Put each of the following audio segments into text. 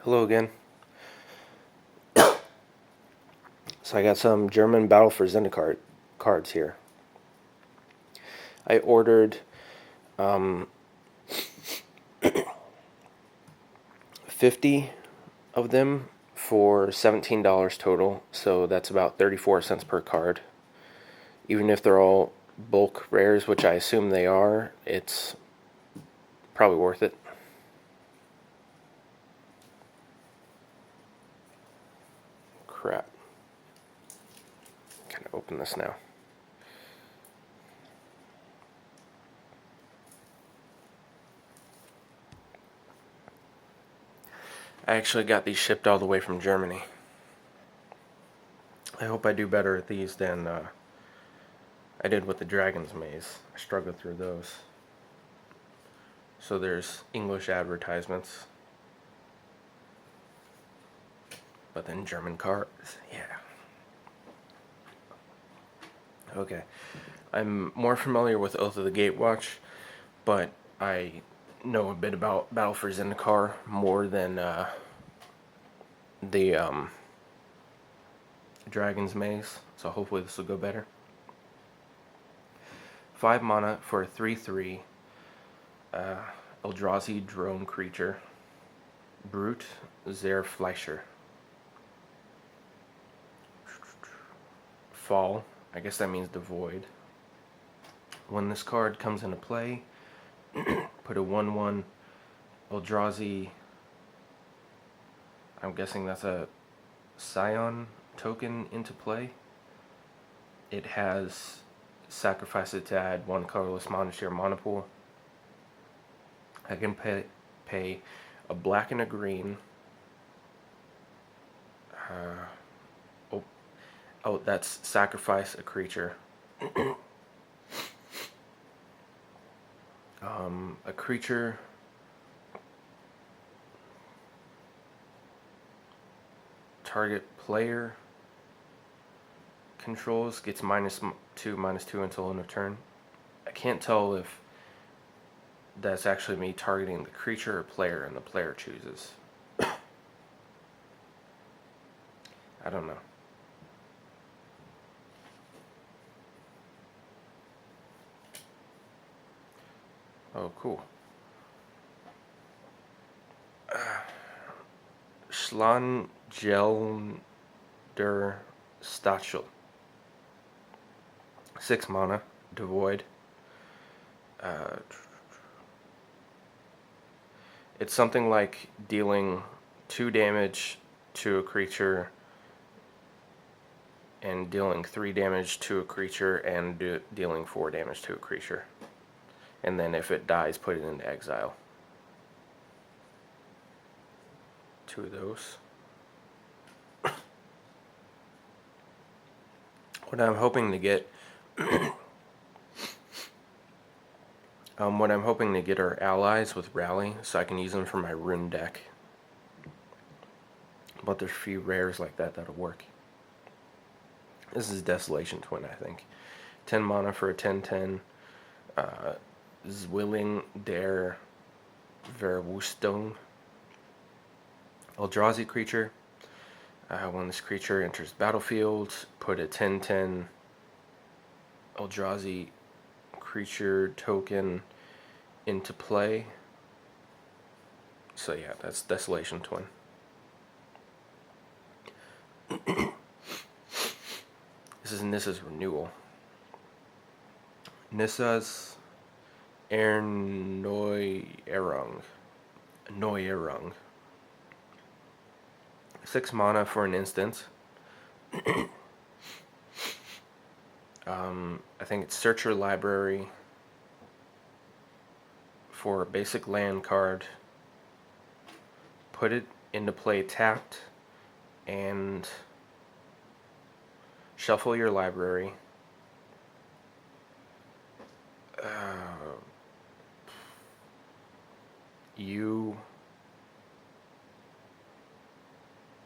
Hello again. So I got some German Battle for Zendikar cards here. I ordered 50 of them for $17 total, so that's about 34 cents per card. Even if they're all bulk rares, which I assume they are, it's probably worth it. Crap. Can I open this now? I actually got these shipped all the way from Germany. I hope I do better at these than I did with the Dragon's Maze. I struggled through those. So there's English advertisements, but then German cards. Yeah. Okay. I'm more familiar with Oath of the Gatewatch, but I know a bit about Battle for Zendikar more than the Dragon's Maze, so hopefully this will go better. 5 mana for a 3/3 Eldrazi drone creature. Brute Zerfleischer. Fall. I guess that means devoid. When this card comes into play, put a 1/1 Eldrazi. I'm guessing that's a Scion token into play. It has sacrifice it to add 1 colorless mana to your mana pool. I can pay a black and a green. Oh, that's sacrifice a creature. A creature target player controls gets -2/-2 until end of turn. I can't tell if that's actually me targeting the creature or player, and the player chooses. I don't know. Oh, cool. Schlangelder Stachel. 6 mana, devoid. It's something like dealing 2 damage to a creature and dealing 3 damage to a creature and dealing 4 damage to a creature. And then if it dies, put it into exile. 2 of those. What I'm hoping to get are allies with Rally, so I can use them for my rune deck. But there's a few rares like that that'll work. This is Desolation Twin, I think. 10 mana for a 10/10. Zwilling der Verwüstung. Eldrazi creature. When this creature enters battlefield, put a 10/10 Eldrazi creature token into play. So yeah, that's Desolation Twin. This is Nissa's renewal. Nissa's Neuerung. 6 mana for an instant. I think it's search your library for a basic land card. Put it into play tapped and shuffle your library. You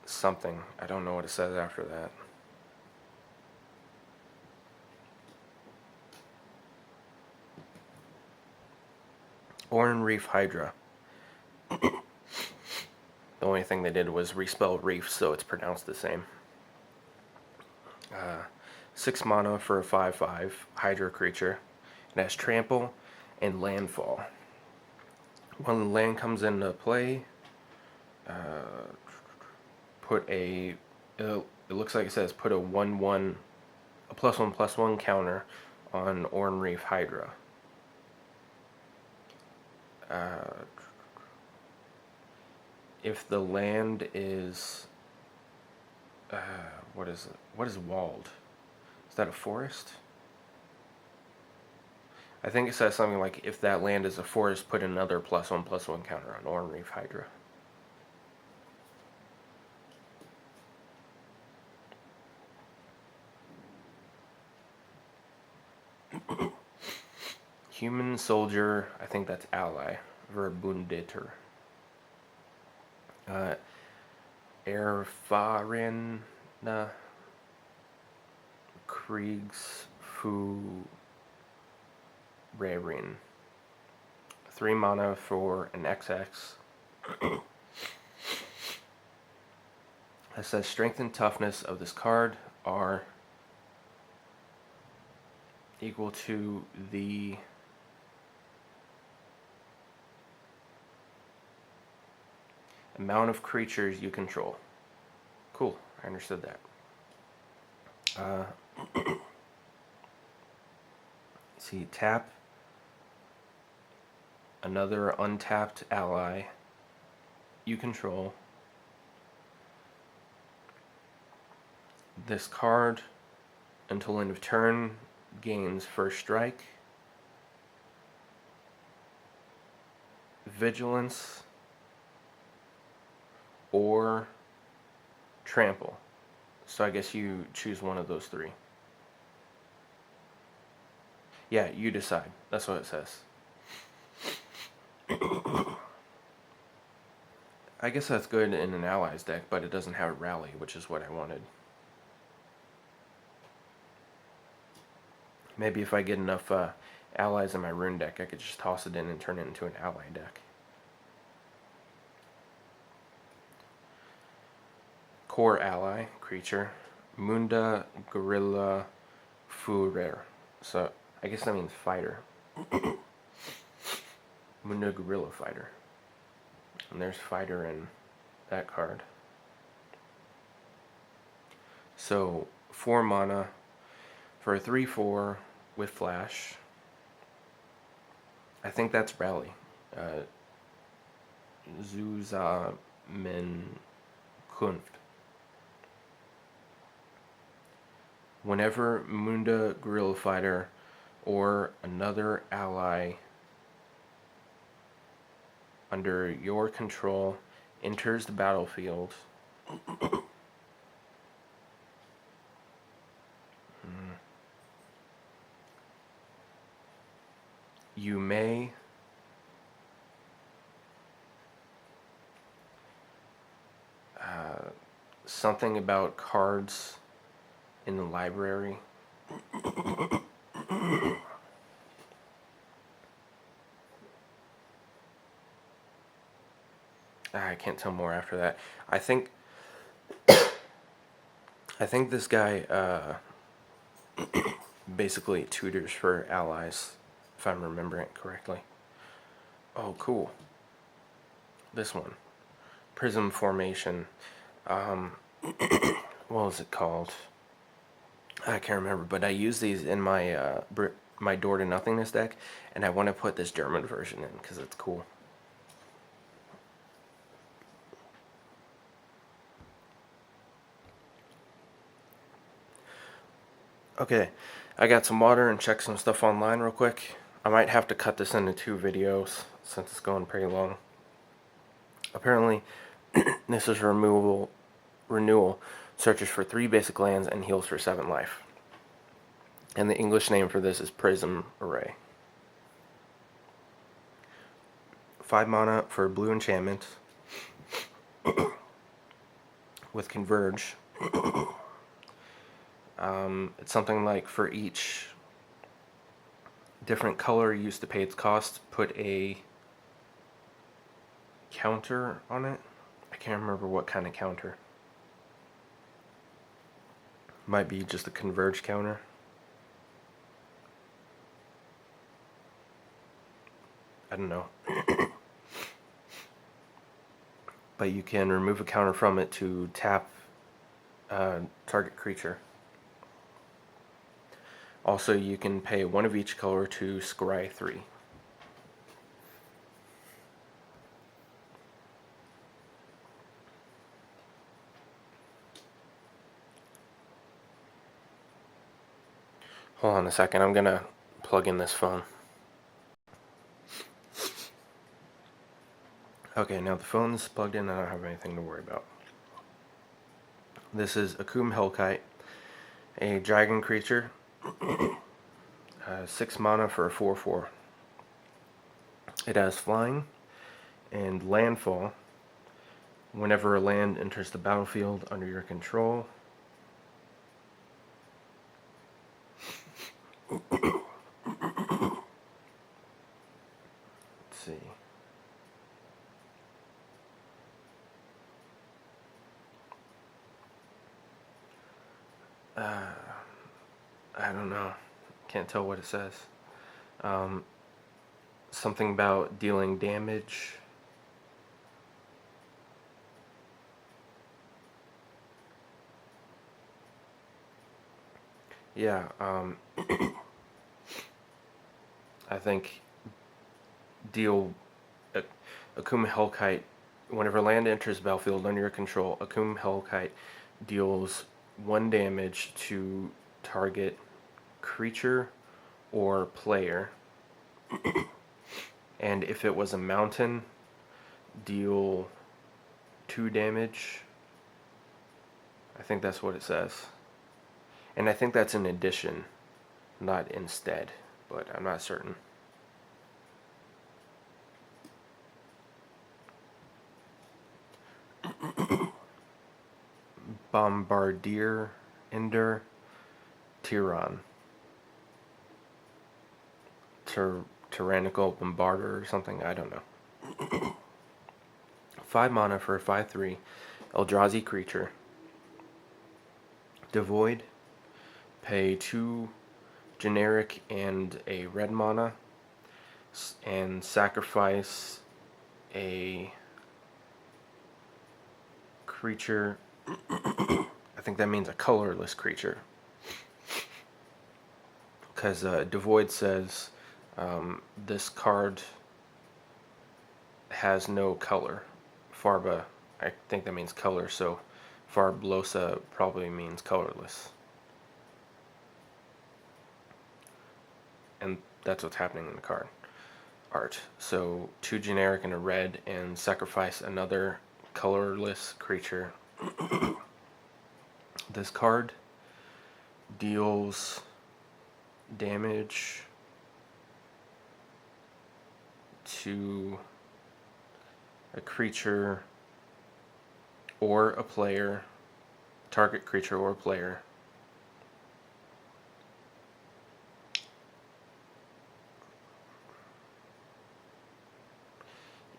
something. I don't know what it says after that. Oran Reef Hydra. The only thing they did was respell reef, so it's pronounced the same. 6 mana for a 5/5 Hydra creature. It has trample and landfall. When the land comes into play, put a. It looks like it says put a 1/1, a +1/+1 counter on Orn Reef Hydra. If the land is, what is it? What is walled? Is that a forest? I think it says something like, if that land is a forest, put another +1/+1 counter on Orn Reef Hydra. Human soldier, I think that's ally. Verbündeter. Erfahrene Kriegsführerin. 3 mana for an XX. It says strength and toughness of this card are equal to the amount of creatures you control. Cool, I understood that. See, tap another untapped ally you control. This card, until end of turn, gains first strike, vigilance, or trample. So I guess you choose one of those 3. Yeah, you decide. That's what it says. I guess that's good in an allies deck, but it doesn't have a rally, which is what I wanted. Maybe if I get enough allies in my rune deck, I could just toss it in and turn it into an ally deck. Core ally creature, Munda Gorilla Führer. So I guess that means fighter. Munda Gorilla Fighter. And there's fighter in that card. So 4 mana for a 3/4 with flash. I think that's rally. Zusammenkunft. Whenever Munda Gorilla Fighter or another ally under your control enters the battlefield, you may something about cards in the library. I can't tell more after that. I think this guy basically tutors for allies, if I'm remembering it correctly. Oh, cool. This one. Prism Formation. What was it called? I can't remember, but I use these in my my Door to Nothingness deck, and I want to put this German version in because it's cool. Okay, I got some water and checked some stuff online real quick. I might have to cut this into 2 videos since it's going pretty long. Apparently, this is renewal, searches for 3 basic lands and heals for 7 life. And the English name for this is Prism Array. 5 mana for a blue enchantment with Converge. It's something like for each different color used to pay its cost, put a counter on it. I can't remember what kind of counter. Might be just a converge counter. I don't know. But you can remove a counter from it to tap target creature. Also, you can pay one of each color to scry 3. Hold on a second, I'm gonna plug in this phone. Okay, now the phone's plugged in, I don't have anything to worry about. This is Akum Hellkite, a dragon creature, 6 mana for a 4/4. It has flying and landfall. Whenever a land enters the battlefield under your control, let's see. I don't know. Can't tell what it says. Something about dealing damage. Yeah, I think deal Akum Hellkite. Whenever land enters battlefield under your control, Akum Hellkite deals 1 damage to target creature or player. And if it was a mountain, deal 2 damage. I think that's what it says. And I think that's in addition, not instead, but I'm not certain. Bombardier Ender Tyrann. Tyrannical Bombarder or something, I don't know. 5 mana for a 5/3 Eldrazi creature. Devoid. Pay 2 generic and a red mana, and sacrifice a creature. I think that means a colorless creature, because Devoid says this card has no color. Farba, I think that means color, so Farblosa probably means colorless. And that's what's happening in the card art. So 2 generic and a red, and sacrifice another colorless creature. This card deals damage to a creature or a player, target creature or player,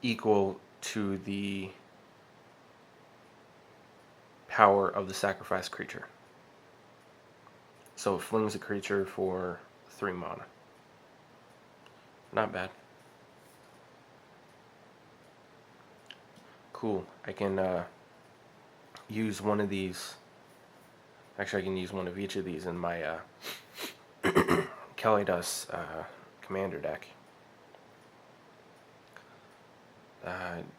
equal to the power of the sacrificed creature. So it flings a creature for 3 mana. Not bad. Cool. I can use one of these. Actually, I can use one of each of these in my Kalidas commander deck.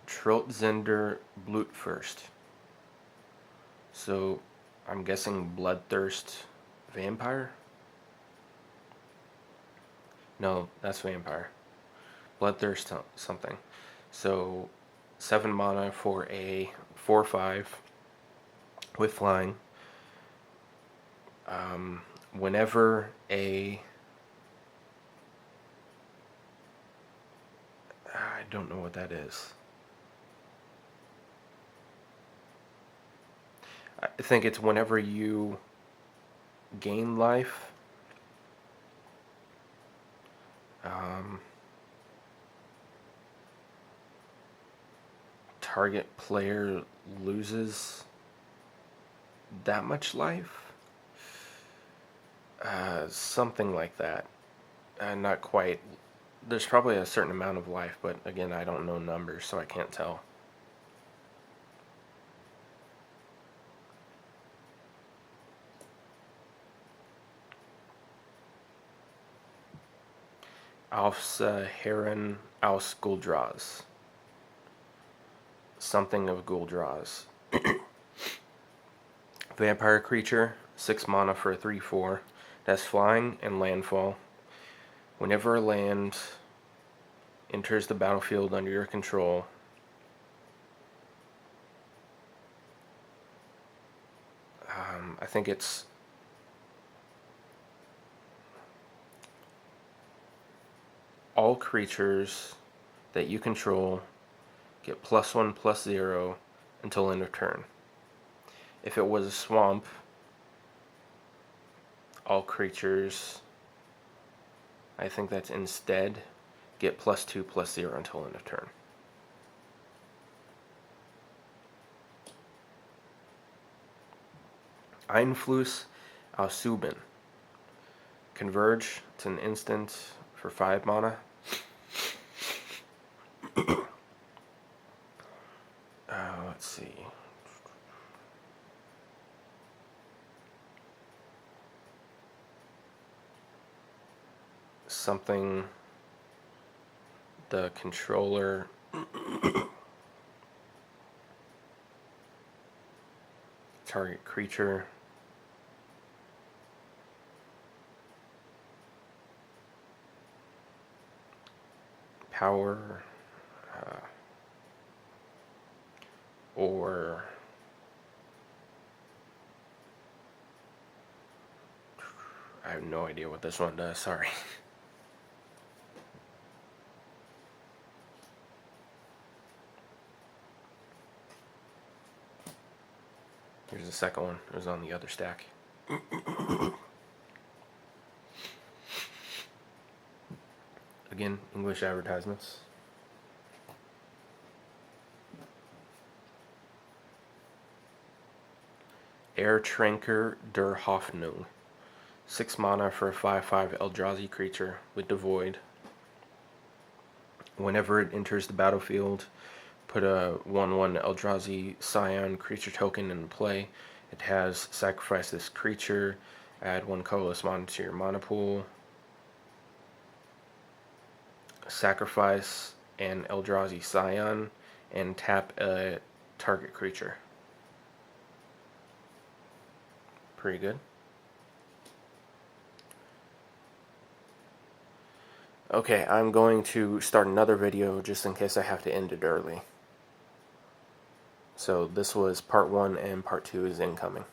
Trotzender Blutfürst. So I'm guessing Bloodthirst Vampire? No, that's Vampire. Bloodthirst something. So 7 mana for a 4/5 with flying. Whenever I don't know what that is. I think it's whenever you gain life, target player loses that much life? Something like that. Not quite. There's probably a certain amount of life, but again, I don't know numbers, so I can't tell. Aufs Herren aus Guldras. Something of Guldras. Vampire creature, 6 mana for a 3/4. That's flying and landfall. Whenever a land enters the battlefield under your control, I think it's all creatures that you control get +1/+0 until end of turn. If it was a swamp, all creatures, I think that's instead, get +2/+0 until end of turn. Einfluss ausüben. Converge, it's an instant for 5 mana. Let's see. Something the controller target creature power or I have no idea what this one does, sorry. Here's the second one. It was on the other stack. Again, English advertisements. Ertränker der Hoffnung. 6 mana for a 5/5 Eldrazi creature with Devoid. Whenever it enters the battlefield, put a 1/1 Eldrazi Scion creature token in play. It has sacrifice this creature, add 1 colorless mana to your mana pool. Sacrifice an Eldrazi Scion and tap a target creature. Pretty good. Okay, I'm going to start another video just in case I have to end it early. So this was part 1 and part 2 is incoming.